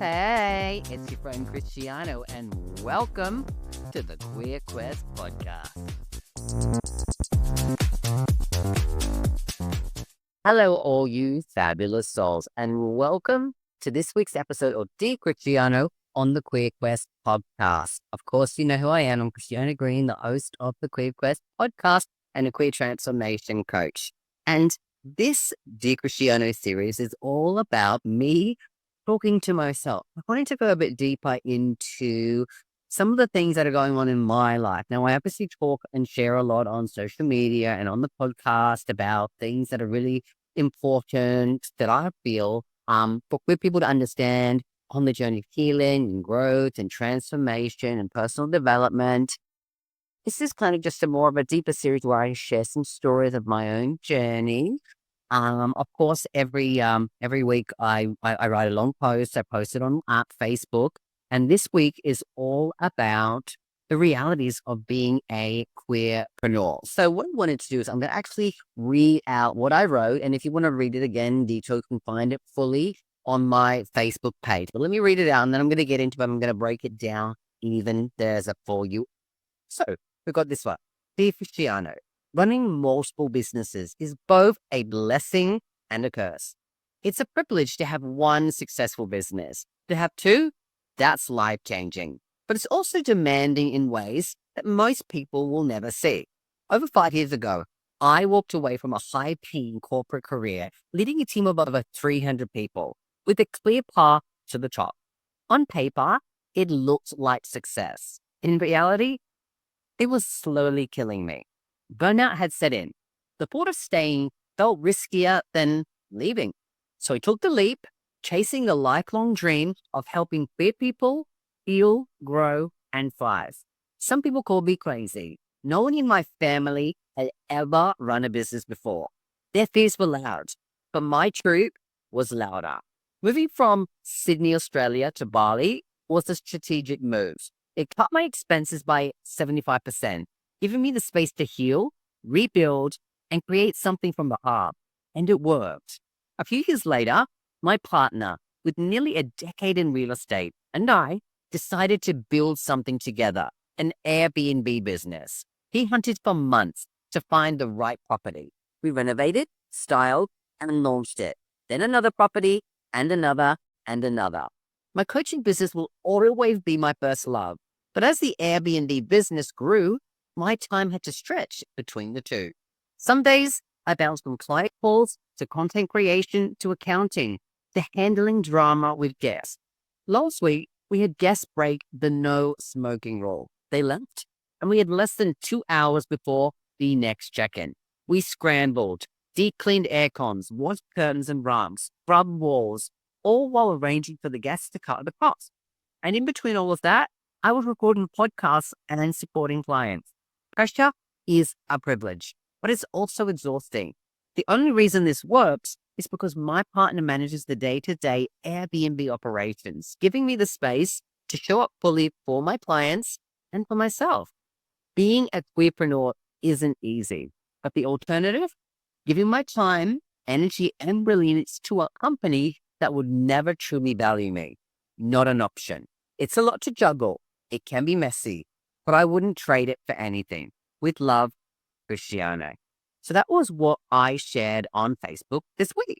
Hey, it's your friend Christiano, and welcome to the Queer Quest podcast. Hello, all you fabulous souls, and welcome to this week's episode of Dear Christiano on the Queer Quest podcast. Of course, you know who I am. I'm Christiano Green, the host of the Queer Quest podcast and a queer transformation coach. And this Dear Christiano series is all about me talking to myself. I wanted to go a bit deeper into some of the things that are going on in my life. Now, I obviously talk and share a lot on social media and on the podcast about things that are really important that I feel for queer people to understand on the journey of healing and growth and transformation and personal development. This is kind of just a more of a deeper series where I share some stories of my own journey. Of course, every week I write a long post. I post it on Facebook, and this week is all about the realities of being a queerpreneur. So what I wanted to do is I'm going to actually read out what I wrote, and if you want to read it again, detail, you can find it fully on my Facebook page. But let me read it out, and then I'm going to get into it. I'm going to break it down even there's a for you. So we've got this one. Dear Christiano, running multiple businesses is both a blessing and a curse. It's a privilege to have one successful business. To have two, that's life-changing. But it's also demanding in ways that most people will never see. Over 5 years ago, I walked away from a high-paying corporate career, leading a team of over 300 people, with a clear path to the top. On paper, it looked like success. In reality, it was slowly killing me. Burnout had set in. The thought of staying felt riskier than leaving. So I took the leap, chasing the lifelong dream of helping queer people heal, grow, and thrive. Some people call me crazy. No one in my family had ever run a business before. Their fears were loud, but my truth was louder. Moving from Sydney, Australia to Bali was a strategic move. It cut my expenses by 75%. Giving me the space to heal, rebuild, and create something from the heart. And it worked. A few years later, my partner, with nearly a decade in real estate, and I decided to build something together, an Airbnb business. He hunted for months to find the right property. We renovated, styled, and launched it. Then another property, and another, and another. My coaching business will always be my first love. But as the Airbnb business grew, my time had to stretch between the two. Some days I bounced from client calls to content creation to accounting to handling drama with guests. Last week, we had guests break the no smoking rule. They left, and we had less than 2 hours before the next check-in. We scrambled, deep cleaned air cons, washed curtains and rugs, scrubbed walls, all while arranging for the guests to cut the cost. And in between all of that, I was recording podcasts and supporting clients. Pressure is a privilege, but it's also exhausting. The only reason this works is because my partner manages the day-to-day Airbnb operations, giving me the space to show up fully for my clients and for myself. Being a queerpreneur isn't easy, but the alternative, giving my time, energy, and brilliance to a company that would never truly value me, not an option. It's a lot to juggle. It can be messy, but I wouldn't trade it for anything. With love, Christiano. So that was what I shared on Facebook this week.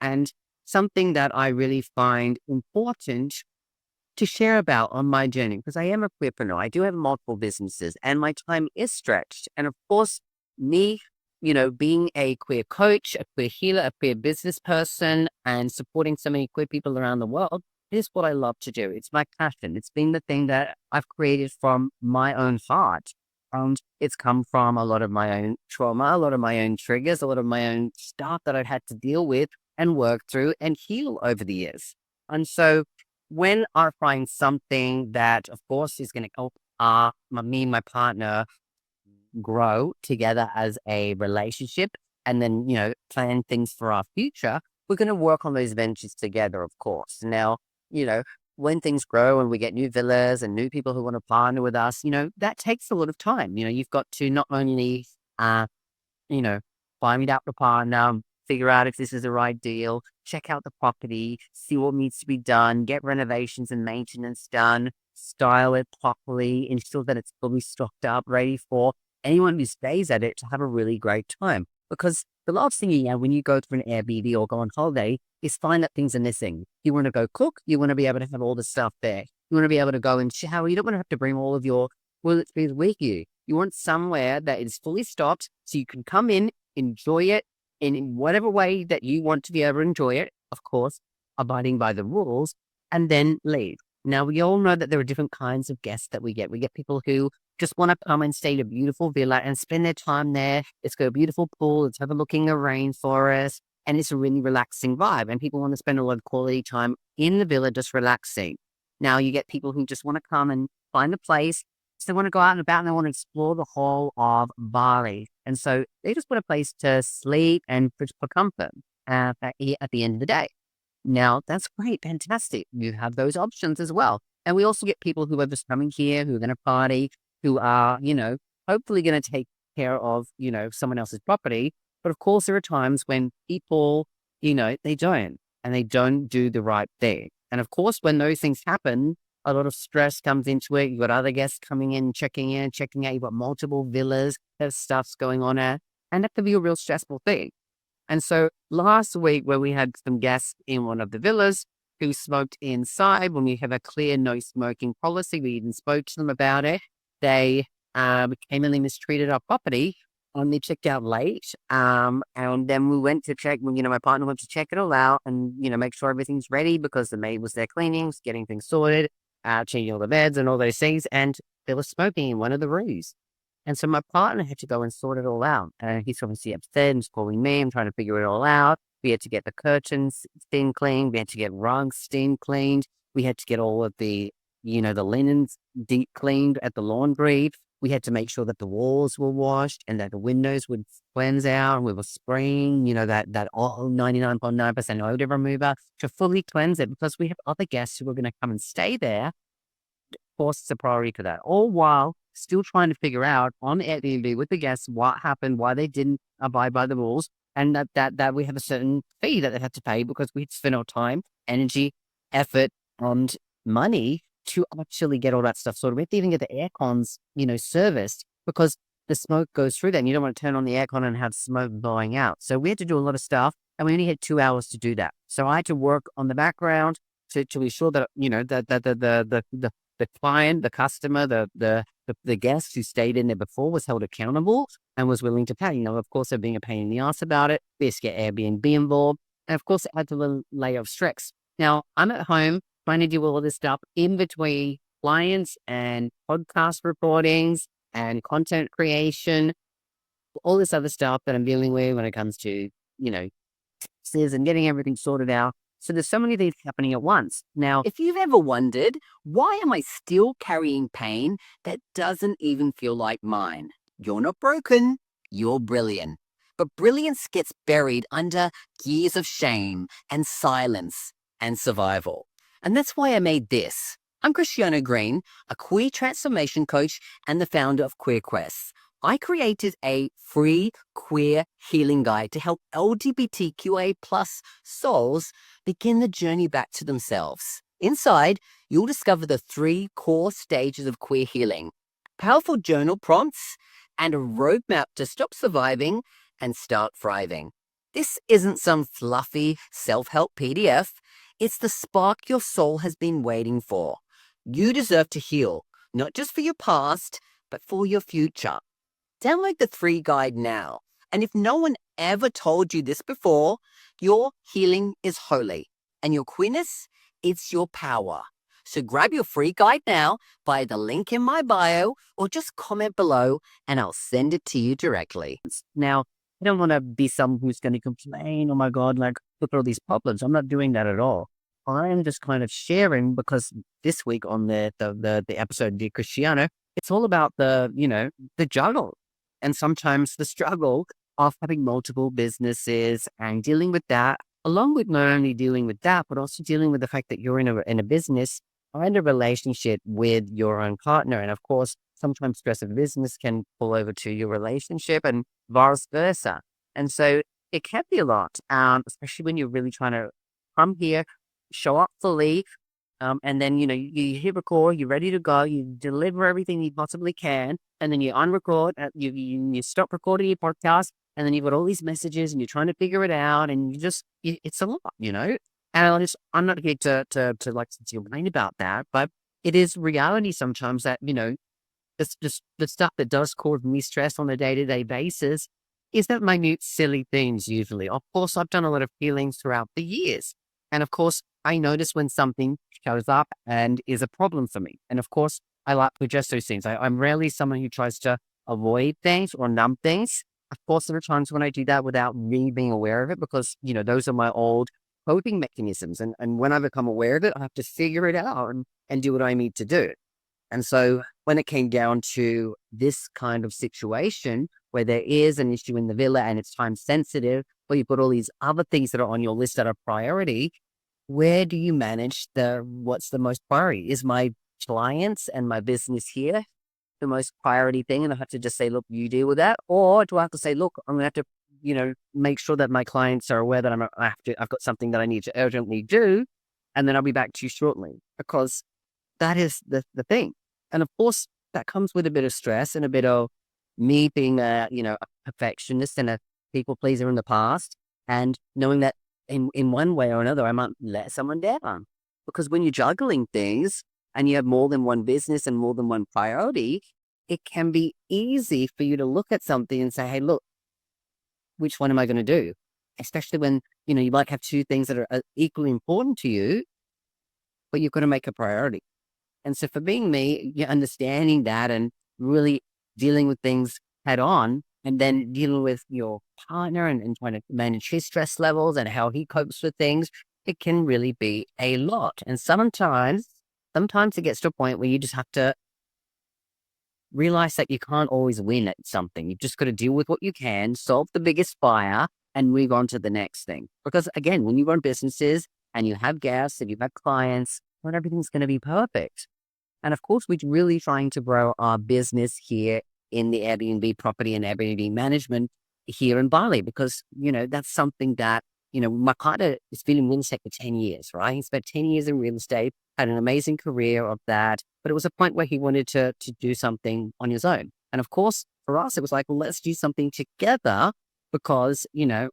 And something that I really find important to share about on my journey, because I am a queerpreneur. I do have multiple businesses and my time is stretched. And of course, me, being a queer coach, a queer healer, a queer business person, and supporting so many queer people around the world, is what I love to do. It's my passion. It's been the thing that I've created from my own heart. And it's come from a lot of my own trauma, a lot of my own triggers, a lot of my own stuff that I've had to deal with and work through and heal over the years. And so when I find something that, of course, is going to help me and my partner grow together as a relationship and then, plan things for our future, we're going to work on those ventures together, of course. Now, when things grow and we get new villas and new people who want to partner with us, that takes a lot of time. You've got to not only, find out the partner, figure out if this is the right deal, check out the property, see what needs to be done, get renovations and maintenance done, style it properly, ensure that it's fully stocked up, ready for anyone who stays at it to have a really great time. Because the last thing when you go to an Airbnb or go on holiday is find that things are missing. You want to go cook, you want to be able to have all the stuff there. You want to be able to go and shower. You don't want to have to bring all of your toiletries with you. You want somewhere that is fully stocked so you can come in, enjoy it in whatever way that you want to be able to enjoy it, of course, abiding by the rules, and then leave. Now, we all know that there are different kinds of guests that we get. We get people who just want to come and stay at a beautiful villa and spend their time there. It's got a beautiful pool. It's overlooking a rainforest, and it's a really relaxing vibe. And people want to spend a lot of quality time in the villa just relaxing. Now, you get people who just want to come and find a place. So they want to go out and about and they want to explore the whole of Bali. And so they just want a place to sleep and for comfort at the end of the day. Now, that's great. Fantastic. You have those options as well. And we also get people who are just coming here, who are going to party, who are, hopefully going to take care of, someone else's property. But of course, there are times when people, they don't, and they don't do the right thing. And of course, when those things happen, a lot of stress comes into it. You've got other guests coming in, checking out. You've got multiple villas. There's stuff's going on there. And that can be a real stressful thing. And so last week, where we had some guests in one of the villas who smoked inside, when we have a clear no smoking policy, we even spoke to them about it. They came in and mistreated our property. They checked out late. And then we went to check, my partner went to check it all out and, make sure everything's ready because the maid was there cleaning, getting things sorted, changing all the beds and all those things. And there was smoking in one of the rooms. And so my partner had to go and sort it all out. He's obviously upset and he's calling me. I'm trying to figure it all out. We had to get the curtains steam cleaned. We had to get rugs steam cleaned. We had to get all of the, the linens deep cleaned at the laundry. We had to make sure that the walls were washed and that the windows would cleanse out. And we were spraying, that 99.9% odor remover to fully cleanse it because we have other guests who are going to come and stay there. Of course, it's a priority for that. All while still trying to figure out on Airbnb with the guests what happened, why they didn't abide by the rules, and that we have a certain fee that they had to pay because we spent our time, energy, effort, and money to actually get all that stuff sorted. We have to even get the air cons, serviced because the smoke goes through that and you don't want to turn on the aircon and have smoke blowing out. So we had to do a lot of stuff and we only had 2 hours to do that. So I had to work on the background to ensure that, the client, the customer, the guest who stayed in there before was held accountable and was willing to pay. Of course, they're being a pain in the ass about it. We had to get Airbnb involved. And of course, it adds a little layer of stress. Now, I'm at home trying to do all this stuff in between clients and podcast recordings and content creation, all this other stuff that I'm dealing with when it comes to, taxes and getting everything sorted out. So there's so many things happening at once. Now, if you've ever wondered, why am I still carrying pain that doesn't even feel like mine? You're not broken, you're brilliant. But brilliance gets buried under years of shame and silence and survival. And that's why I made this. I'm Christiano Green, a queer transformation coach and the founder of Queerpreneur. I created a free queer healing guide to help LGBTQA+ souls begin the journey back to themselves. Inside, you'll discover the 3 core stages of queer healing, powerful journal prompts, and a roadmap to stop surviving and start thriving. This isn't some fluffy self-help PDF. It's the spark your soul has been waiting for. You deserve to heal, not just for your past, but for your future. Download the 3 guide now. And if no one ever told you this before, your healing is holy. And your queerness, it's your power. So grab your free guide now via the link in my bio or just comment below and I'll send it to you directly. Now, I don't want to be someone who's going to complain, oh my God, look at all these problems. I'm not doing that at all. I am just kind of sharing because this week on the episode Dear Christiano, it's all about the juggle and sometimes the struggle of having multiple businesses and dealing with that, along with not only dealing with that, but also dealing with the fact that you're in a business and a relationship with your own partner. And of course, sometimes stress of business can pull over to your relationship and vice versa. And so it can be a lot, especially when you're really trying to come here, show up fully, and then, you hit record, you're ready to go, you deliver everything you possibly can, and then you unrecord, you stop recording your podcast, and then you've got all these messages and you're trying to figure it out, and it's a lot. And I'm not here to like to complain about that, but it is reality sometimes that, the stuff that does cause me stress on a day-to-day basis is that minute, silly things usually. Of course, I've done a lot of healings throughout the years. And of course, I notice when something shows up and is a problem for me. And of course, I like to address those things. I'm rarely someone who tries to avoid things or numb things. Of course, there are times when I do that without me being aware of it because, those are my old coping mechanisms. And when I become aware of it, I have to figure it out and do what I need to do. And so when it came down to this kind of situation where there is an issue in the villa and it's time sensitive, but you've got all these other things that are on your list that are priority, where do you manage what's the most priority? Is my clients and my business here the most priority thing? And I have to just say, look, you deal with that. Or do I have to say, look, I'm going to have to, make sure that my clients are aware that I've got something that I need to urgently do. And then I'll be back to you shortly, because that is the thing. And of course, that comes with a bit of stress and a bit of me being a perfectionist and a people pleaser in the past, and knowing that in one way or another, I might let someone down. Because when you're juggling things and you have more than one business and more than one priority, it can be easy for you to look at something and say, hey, look, which one am I going to do? Especially when, you might have two things that are equally important to you, but you've got to make a priority. And so for being me, you're understanding that and really dealing with things head on, and then dealing with your partner and trying to manage his stress levels and how he copes with things, it can really be a lot. And sometimes it gets to a point where you just have to realize that you can't always win at something. You've just got to deal with what you can, solve the biggest fire, and move on to the next thing. Because again, when you run businesses and you have guests and you have clients, not everything's going to be perfect. And of course, we're really trying to grow our business here in the Airbnb property and Airbnb management here in Bali, because, that's something that, my partner has been in real estate for 10 years, right? He spent 10 years in real estate, had an amazing career of that, but it was a point where he wanted to do something on his own. And of course, for us, it was like, well, let's do something together because, my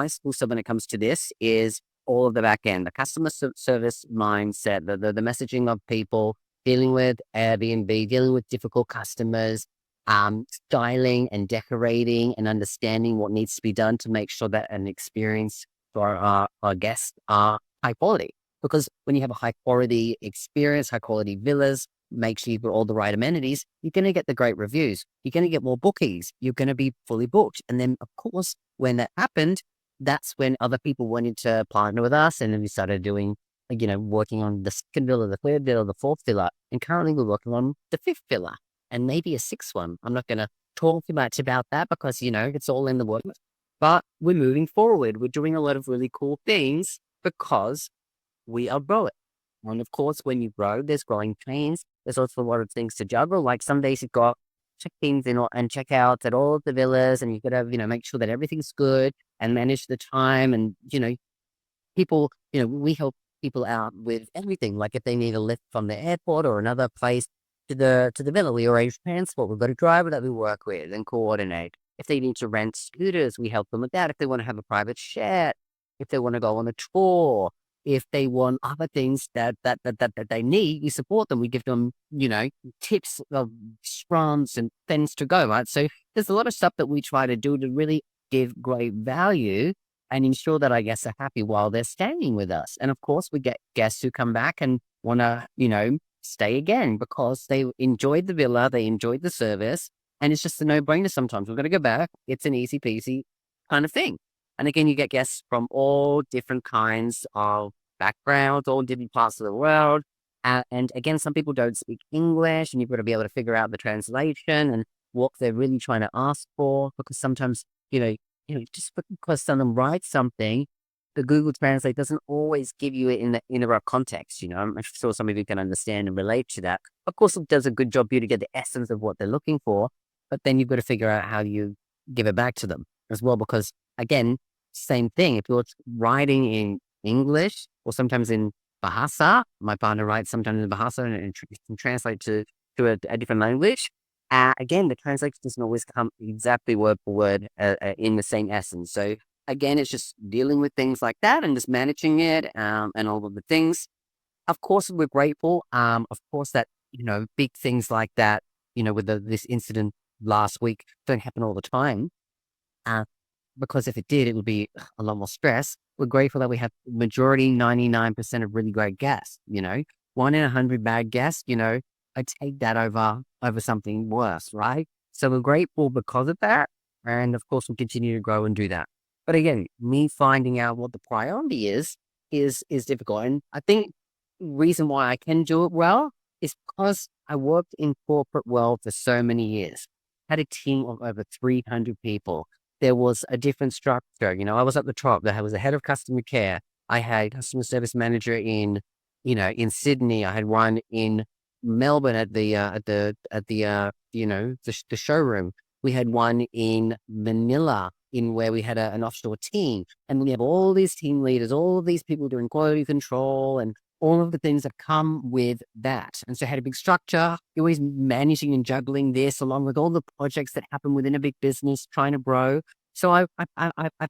skill set when it comes to this is all of the back end, the customer service mindset, the messaging of people, dealing with Airbnb, dealing with difficult customers, styling and decorating and understanding what needs to be done to make sure that an experience for our guests are high quality. Because when you have a high quality experience, high quality villas, make sure you've got all the right amenities, you're going to get the great reviews. You're going to get more bookings. You're going to be fully booked. And then, of course, when that happened, that's when other people wanted to partner with us. And then we started doing, working on the second villa, the third villa, the fourth villa. And currently we're working on the fifth villa and maybe a sixth one. I'm not going to talk too much about that because, it's all in the works. But we're moving forward. We're doing a lot of really cool things because we are growing. And of course, when you grow, there's growing pains. There's also a lot of things to juggle. Like some days you've got check-ins and check-outs at all of the villas, and you've got to, make sure that everything's good and manage the time. And, people, we help people out with everything. Like if they need a lift from the airport or another place to the villa, we arrange transport. We've got a driver that we work with and coordinate. If they need to rent scooters, we help them with that. If they want to have a private chat, if they want to go on a tour, if they want other things that they need, we support them. We give them, tips of restaurants and things to go, right? So there's a lot of stuff that we try to do to really give great value and ensure that our guests are happy while they're staying with us. And of course, we get guests who come back and want to, stay again because they enjoyed the villa, they enjoyed the service, and it's just a no-brainer sometimes. We're going to go back. It's an easy peasy kind of thing. And again, you get guests from all different kinds of backgrounds, all different parts of the world. And again, some people don't speak English, and you've got to be able to figure out the translation and what they're really trying to ask for. Because sometimes, just because someone writes something, the Google Translate doesn't always give you it in the right context. I'm sure some of you can understand and relate to that. Of course, it does a good job for you to get the essence of what they're looking for, but then you've got to figure out how you give it back to them. as well, because again, same thing. If you're writing in English or sometimes in Bahasa, my partner writes sometimes in Bahasa and it can translate to a different language. Again, the translation doesn't always come exactly word for word in the same essence. So again, it's just dealing with things like that and just managing it and all of the things. Of course, we're grateful. Of course, that big things like that, with this incident last week, don't happen all the time. Uh, because if it did, it would be a lot more stress. We're grateful that we have majority 99% of really great guests. 1 in 100 bad guests. I take that over something worse, right? So we're grateful because of that, and of course we'll continue to grow and do that. But again, me finding out what the priority is difficult, and I think reason why I can do it well is because I worked in corporate world for so many years. Had a team of over 300 people. There was a different structure. I was at the top. There was a head of customer care. I had customer service manager in Sydney. I had one in Melbourne at the showroom. We had one in Manila in where we had an offshore team, and we have all these team leaders, all of these people doing quality control and all of the things that come with that. And so I had a big structure, always managing and juggling this along with all the projects that happen within a big business, trying to grow. So I've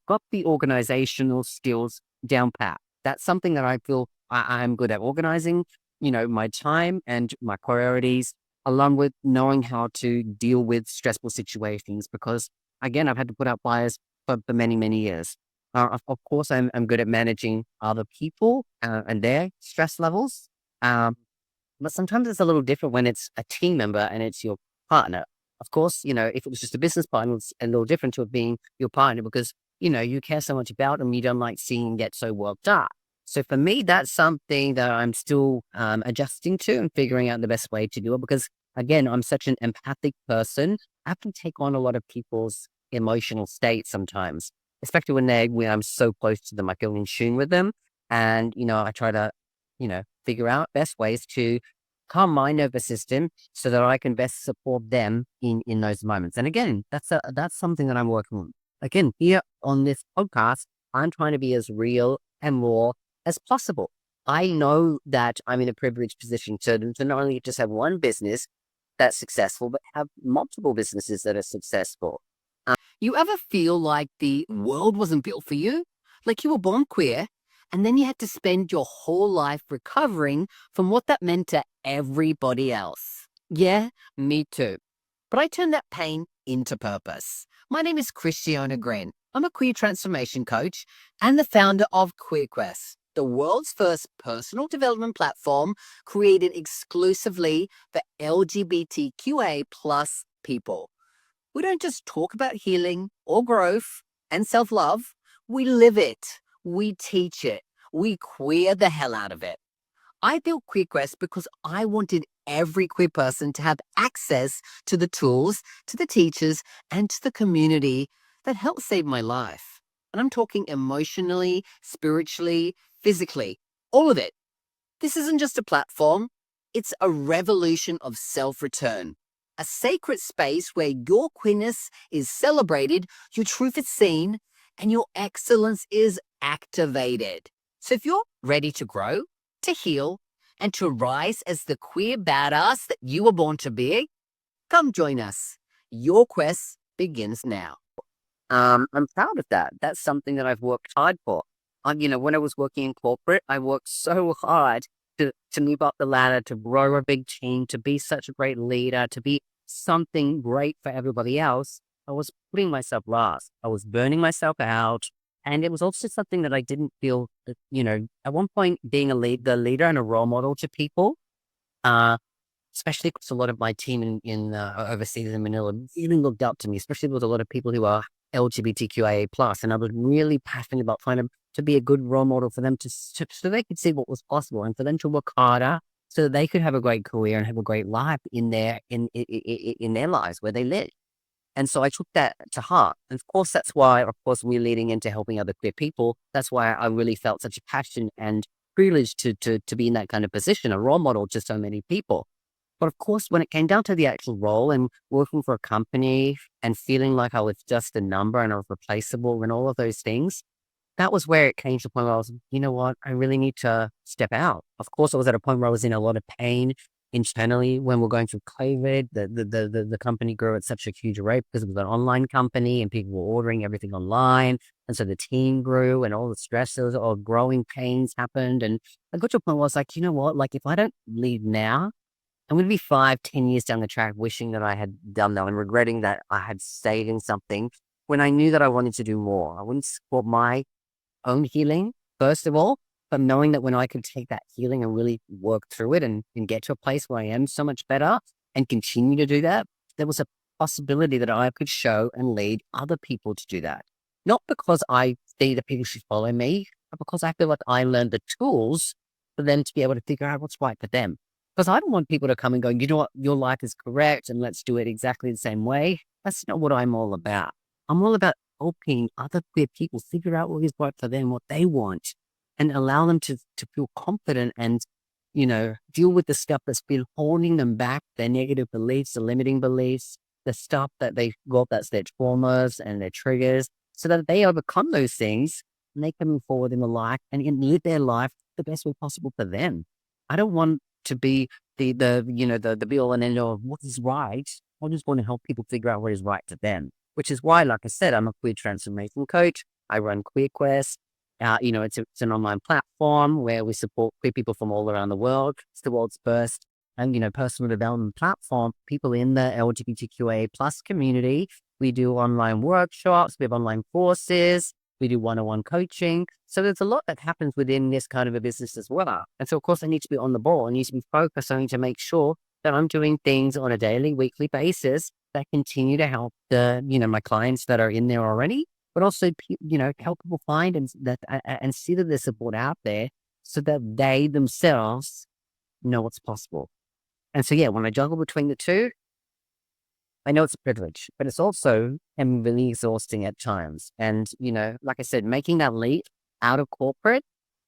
got the organizational skills down pat. That's something that I feel I'm good at organizing, my time and my priorities, along with knowing how to deal with stressful situations. Because again, I've had to put out fires for many, many years. Of course, I'm good at managing other people and their stress levels. But sometimes it's a little different when it's a team member and it's your partner. Of course, if it was just a business partner, it's a little different to it being your partner because, you care so much about them. You don't like seeing them get so worked up. So for me, that's something that I'm still adjusting to and figuring out the best way to do it because, again, I'm such an empathic person. I can take on a lot of people's emotional state sometimes, especially when I'm so close to them. I feel in tune with them. And, I try to, figure out best ways to calm my nervous system so that I can best support them in those moments. And again, that's something that I'm working on. Again, here on this podcast, I'm trying to be as real and raw as possible. I know that I'm in a privileged position to not only just have one business that's successful, but have multiple businesses that are successful. You ever feel like the world wasn't built for you? Like you were born queer, and then you had to spend your whole life recovering from what that meant to everybody else. Yeah, me too. But I turned that pain into purpose. My name is Christiano Green. I'm a queer transformation coach and the founder of Queerpreneur, the world's first personal development platform created exclusively for LGBTQA plus people. We don't just talk about healing or growth and self-love. We live it. We teach it. We queer the hell out of it. I built QueerQuest because I wanted every queer person to have access to the tools, to the teachers, and to the community that helped save my life. And I'm talking emotionally, spiritually, physically, all of it. This isn't just a platform. It's a revolution of self-return. A sacred space where your queerness is celebrated, your truth is seen, and your excellence is activated. So if you're ready to grow, to heal, and to rise as the queer badass that you were born to be, come join us. Your quest begins now. I'm proud of that. That's something that I've worked hard for. When I was working in corporate, I worked so hard to move up the ladder, to grow a big team, to be such a great leader, to be something great for everybody else. I was putting myself last. I was burning myself out. And it was also something that I didn't feel that, at one point being the leader and a role model to people, especially because a lot of my team in overseas in Manila really looked up to me, especially with a lot of people who are LGBTQIA plus. And I was really passionate about trying to be a good role model for them so they could see what was possible and for them to work harder so that they could have a great career and have a great life in their lives where they live. And so I took that to heart. And of course, that's why, of course, we're leading into helping other queer people. That's why I really felt such a passion and privilege to be in that kind of position, a role model to so many people. But of course, when it came down to the actual role and working for a company and feeling like I was just a number and I was replaceable and all of those things, that was where it came to the point where I was, you know what, I really need to step out. Of course, I was at a point where I was in a lot of pain internally when we're going through COVID. The company grew at such a huge rate because it was an online company and people were ordering everything online. And so the team grew and all the stresses or growing pains happened. And I got to a point where I was like, you know what, like if I don't leave now, I'm going to be 5, 10 years down the track wishing that I had done that and regretting that I had stayed in something when I knew that I wanted to do more. I wouldn't support my own healing, first of all, but knowing that when I could take that healing and really work through it and get to a place where I am so much better and continue to do that, there was a possibility that I could show and lead other people to do that. Not because I see that people should follow me, but because I feel like I learned the tools for them to be able to figure out what's right for them. Because I don't want people to come and go, you know what, your life is correct and let's do it exactly the same way. That's not what I'm all about. I'm all about helping other queer people figure out what is right for them, what they want, and allow them to feel confident and, deal with the stuff that's been holding them back, their negative beliefs, the limiting beliefs, the stuff that they got that's their traumas and their triggers, so that they overcome those things and they can move forward in the life and live their life the best way possible for them. I don't want to be the be all and end all of what is right. I just want to help people figure out what is right for them. Which is why, like I said, I'm a queer transformation coach. I run QueerQuest. It's an online platform where we support queer people from all around the world. It's the world's first personal development platform. People in the LGBTQA plus community. We do online workshops. We have online courses. We do one-on-one coaching. So there's a lot that happens within this kind of a business as well. And so, of course, I need to be on the ball. I need to be focused. I need to make sure that I'm doing things on a daily, weekly basis that continue to help my clients that are in there already, but also, help people find and see that there's support out there so that they themselves know what's possible. And so, yeah, when I juggle between the two, I know it's a privilege, but it's also really exhausting at times. And, like I said, making that leap out of corporate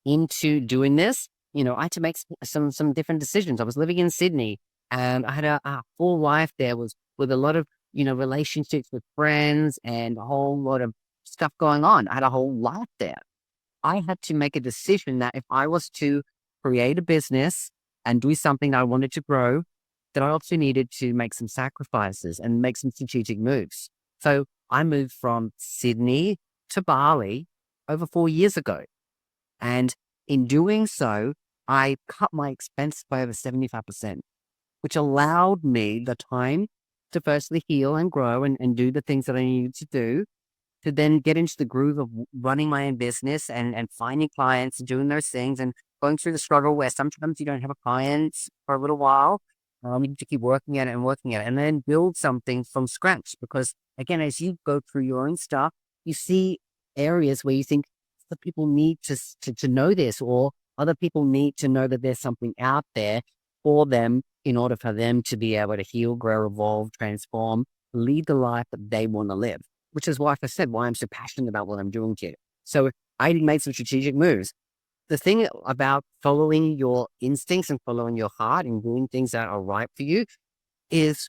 into doing this, I had to make some different decisions. I was living in Sydney and I had a full life there with a lot of, relationships with friends and a whole lot of stuff going on. I had a whole life there. I had to make a decision that if I was to create a business and do something that I wanted to grow, that I also needed to make some sacrifices and make some strategic moves. So I moved from Sydney to Bali over 4 years ago. And in doing so, I cut my expense by over 75%, which allowed me the time to firstly heal and grow and do the things that I needed to do, to then get into the groove of running my own business and finding clients and doing those things and going through the struggle where sometimes you don't have a client for a little while. You need to keep working at it and then build something from scratch. Because again, as you go through your own stuff, you see areas where you think other people need to know this, or other people need to know that there's something out there for them in order for them to be able to heal, grow, evolve, transform, lead the life that they want to live. Which is why, like I said, why I'm so passionate about what I'm doing here. So I made some strategic moves. The thing about following your instincts and following your heart and doing things that are right for you is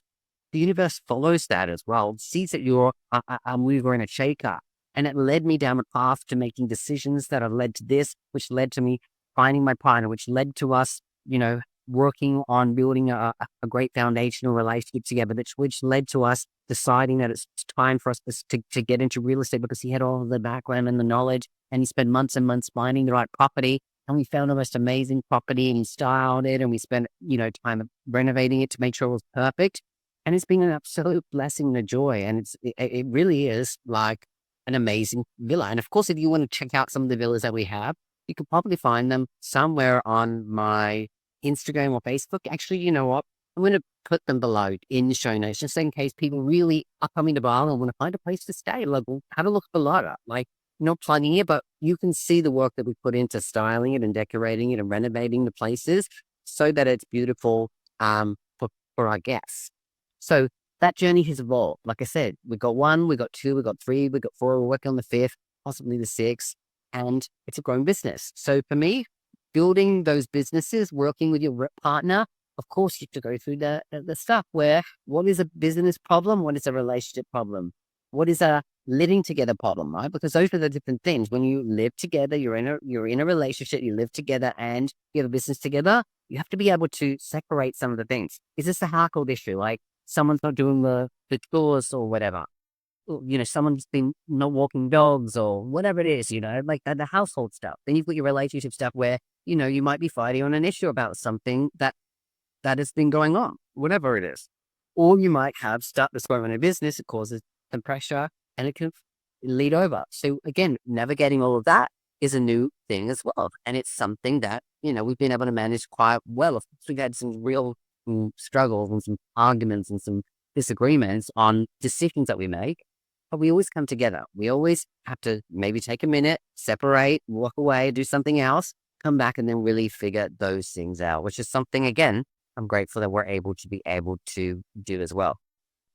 the universe follows that as well. It sees that you're a mover and a shaker. And it led me down a path to making decisions that have led to this, which led to me finding my partner, which led to us, working on building a great foundational relationship together, which led to us deciding that it's time for us to get into real estate, because he had all of the background and the knowledge, and he spent months and months finding the right property. And we found the most amazing property and he styled it, and we spent, time renovating it to make sure it was perfect. And it's been an absolute blessing and a joy. And it really is like an amazing villa. And of course, if you want to check out some of the villas that we have, you could probably find them somewhere on my Instagram or Facebook. Actually, you know what? I'm going to put them below in the show notes, just in case people really are coming to Bali and want to find a place to stay. Like, have a look below. Like, not plugging it, but you can see the work that we put into styling it and decorating it and renovating the places so that it's beautiful for our guests. So that journey has evolved. Like I said, we got 1, we got 2, we got 3, we got 4, we're working on the 5th, possibly the 6th, and it's a growing business. So for me, building those businesses, working with your partner, of course, you have to go through the stuff where what is a business problem? What is a relationship problem? What is a living together problem, right? Because those are the different things. When you live together, you're in a relationship, you live together and you have a business together, you have to be able to separate some of the things. Is this a household issue? Like someone's not doing the chores or whatever. Or, someone's been not walking dogs or whatever it is, like the household stuff. Then you've got your relationship stuff where, you might be fighting on an issue about something that has been going on, whatever it is. Or you might have stuff that's going on in a business, it causes some pressure and it can lead over. So again, navigating all of that is a new thing as well. And it's something that, we've been able to manage quite well. Of course, we've had some real struggles and some arguments and some disagreements on decisions that we make, but we always come together. We always have to maybe take a minute, separate, walk away, do something else, come back and then really figure those things out, which is something, again, I'm grateful that we're able to do as well.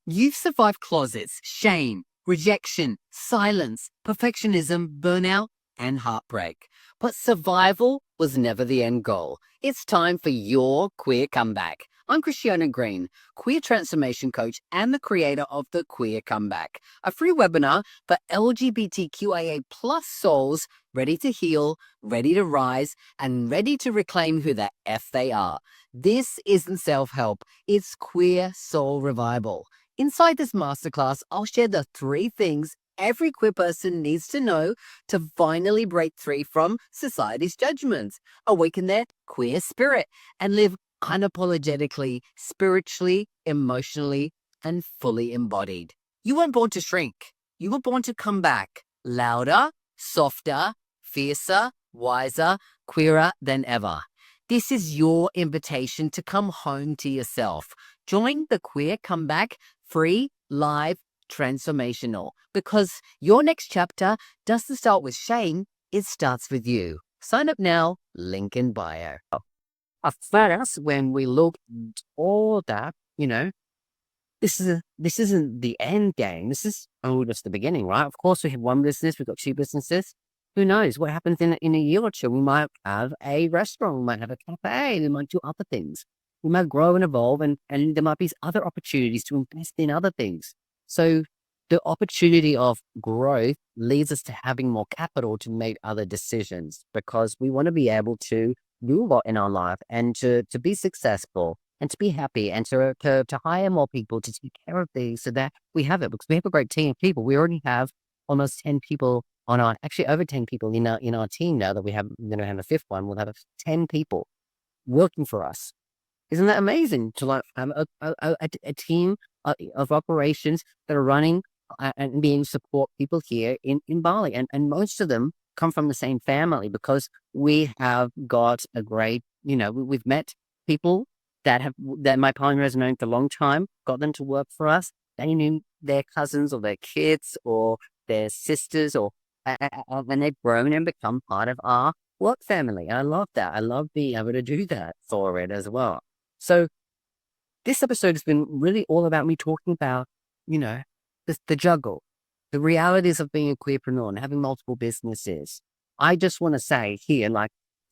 You've survived closets, shame, rejection, silence, perfectionism, burnout, and heartbreak. But survival was never the end goal. It's time for your queer comeback. I'm Christiano Green, queer transformation coach and the creator of the Queer Comeback, a free webinar for LGBTQIA+ souls ready to heal, ready to rise, and ready to reclaim who the F they are. This isn't self-help, it's queer soul revival. Inside this masterclass, I'll share the 3 things every queer person needs to know to finally break free from society's judgments, awaken their queer spirit, and live unapologetically, spiritually, emotionally, and fully embodied. You weren't born to shrink. You were born to come back louder, softer, fiercer, wiser, queerer than ever. This is your invitation to come home to yourself. Join the Queer Comeback, free, live, transformational, because your next chapter doesn't start with shame, it starts with you. Sign up now, link in bio. First, when we look at all that, this isn't the end game. This is just the beginning, right? Of course, we have one business, we've got 2 businesses. Who knows what happens in a year or 2? We might have a restaurant, we might have a cafe, we might do other things. We might grow and evolve, and there might be other opportunities to invest in other things. So the opportunity of growth leads us to having more capital to make other decisions, because we want to be able to do a lot in our life and to be successful and to be happy and to hire more people to take care of things so that we have it, because we have a great team of people. We already have almost 10 people actually over 10 people in our team now that we're going to have a 5th one. We'll have 10 people working for us. Isn't that amazing to have a team of operations that are running and being support people here in Bali? And most of them come from the same family, because we have got a great, we've met people that my partner has known for a long time, got them to work for us. They knew their cousins or their kids or their sisters, or when they've grown and become part of our work family. And I love that. I love being able to do that for it as well. So this episode has been really all about me talking about, the juggle, the realities of being a queerpreneur and having multiple businesses. I just want to say here, I'm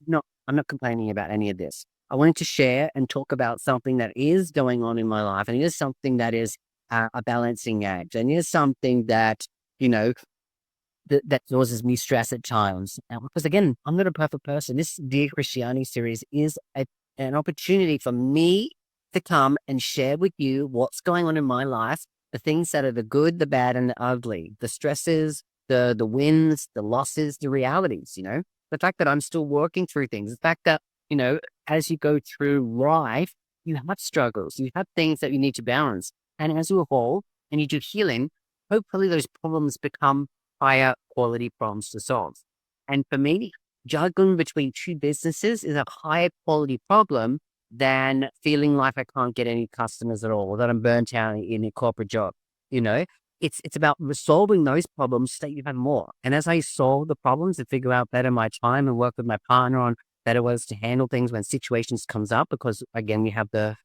not complaining about any of this. I wanted to share and talk about something that is going on in my life, and it is something that is a balancing act, and it is something that, that causes me stress at times. Because again, I'm not a perfect person. This Dear Christiano series is an opportunity for me to come and share with you what's going on in my life, the things that are the good, the bad, and the ugly, the stresses, the wins, the losses, the realities, the fact that I'm still working through things, the fact that, as you go through life, you have struggles, you have things that you need to balance. And as you evolve and you do healing, hopefully those problems become higher quality problems to solve. And for me, juggling between 2 businesses is a higher quality problem than feeling like I can't get any customers at all, or that I'm burnt out in a corporate job. It's about resolving those problems so that you have more. And as I solve the problems and figure out better my time and work with my partner on better ways to handle things when situations comes up, because again, we have the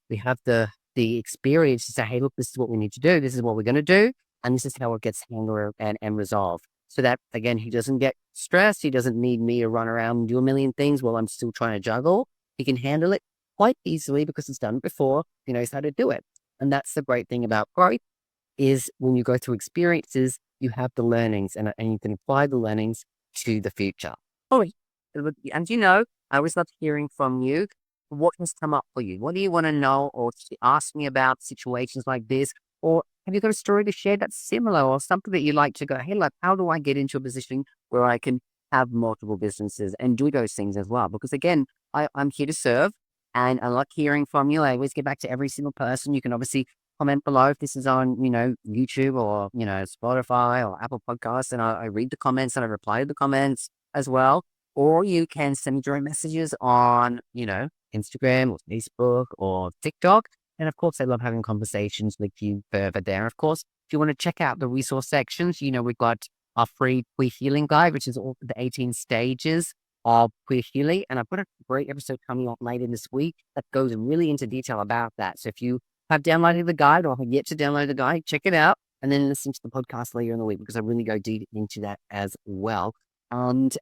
experience to say, hey, look, this is what we need to do. This is what we're going to do. And this is how it gets handled and resolved. So that, again, he doesn't get stressed. He doesn't need me to run around and do a million things while I'm still trying to juggle. He can handle it quite easily because it's done before, he knows how to do it. And that's the great thing about growth is when you go through experiences, you have the learnings and you can apply the learnings to the future. Oh, and I always love hearing from you. What has come up for you? What do you want to know or ask me about situations like this? Or have you got a story to share that's similar or something that you'd like to go, hey, like, how do I get into a position where I can have multiple businesses and do those things as well? Because again, I'm here to serve and I like hearing from you. I always get back to every single person. You can obviously comment below if this is on, YouTube or, Spotify or Apple Podcasts. And I read the comments and I reply to the comments as well. Or you can send me direct messages on, Instagram or Facebook or TikTok. And of course, I love having conversations with you further there. Of course, if you want to check out the resource sections, we've got our free queer healing guide, which is all the 18 stages of queer healing. And I've got a great episode coming up later this week that goes really into detail about that. So if you have downloaded the guide or have yet to download the guide, check it out and then listen to the podcast later in the week because I really go deep into that as well. And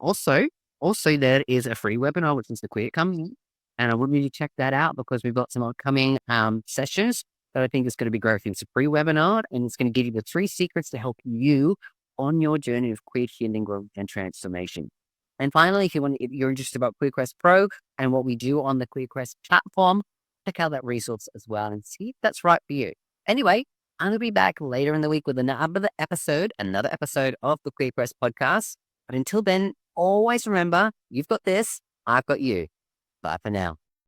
also there is a free webinar, which is the Queer Company. And I want you to check that out because we've got some upcoming sessions that I think is going to be great. It's a free webinar and it's going to give you the 3 secrets to help you on your journey of queer healing, growth, and transformation. And finally, if you're interested about QueerQuest Pro and what we do on the QueerQuest platform, check out that resource as well and see if that's right for you. Anyway, I'm going to be back later in the week with another episode of the QueerQuest podcast. But until then, always remember, you've got this, I've got you. Bye for now.